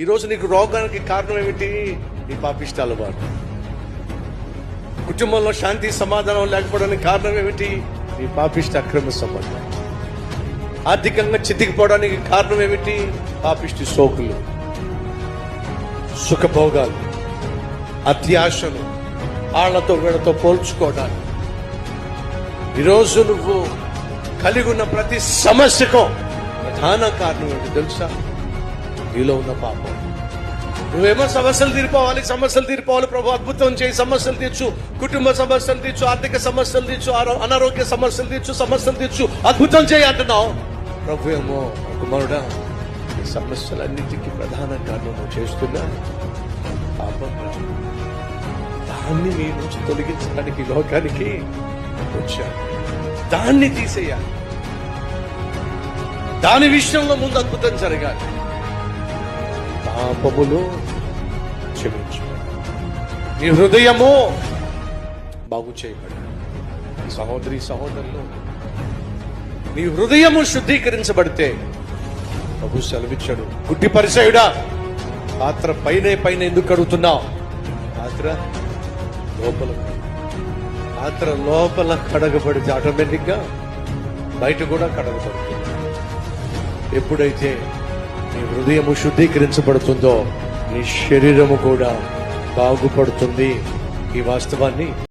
ఈరోజు నీకు రోగానికి కారణం ఏమిటి? నీ పాపిష్టాల వాడు. కుటుంబంలో శాంతి సమాధానం లేకపోవడానికి కారణం ఏమిటి? నీ పాపిష్ట అక్రమ సంబంధం. ఆర్థికంగా చితికిపోవడానికి కారణం ఏమిటి? పాపిష్టి సోకులు, సుఖభోగాలు, అత్యాశలు, ఆళ్లతో వీళ్ళతో పోల్చుకోవడానికి. ఈరోజు నువ్వు కలిగి ఉన్న ప్రతి సమస్యకు ప్రధాన కారణం ఏంటి తెలుసా? నీలో ఉన్న పాపం. నువ్వేమో సమస్యలు తీరిపోవాలి, ప్రభు అద్భుతం చేయి, సమస్యలు తీర్చు, కుటుంబ సమస్యలు తీర్చు, ఆర్థిక సమస్యలు తీర్చు, అనారోగ్య సమస్యలు తీర్చు, అద్భుతం చేయి అంటున్నావు. ప్రభు ఏమో కుమారుడా, ఈ సమస్యలన్నిటికీ ప్రధాన కారణం నువ్వు చేస్తున్నా పాపం. దాన్ని నీ నుంచి తొలగించడానికి లోకానికి వచ్చాను. దాన్ని తీసేయాలి. దాని విషయంలో ముందు అద్భుతం జరగాలి. పాపములు క్షమించు, నీ హృదయము బాగు చేయబడి. సహోదరి సహోదరులు, నీ హృదయము శుద్ధీకరించబడితే ప్రభు సెలవిచ్చాడు, గుడ్డి పరిసయుడా, పాత్ర పైన ఎందుకు కడుగుతున్నావు? పాత్ర లోపల కడగబడితే ఆటోమేటిక్ గా బయట కూడా కడగబడుతుంది. ఎప్పుడైతే నీ హృదయము శుద్ధీకరించబడుతుందో నీ శరీరము కూడా బాగుపడుతుంది. ఈ వాస్తవాన్ని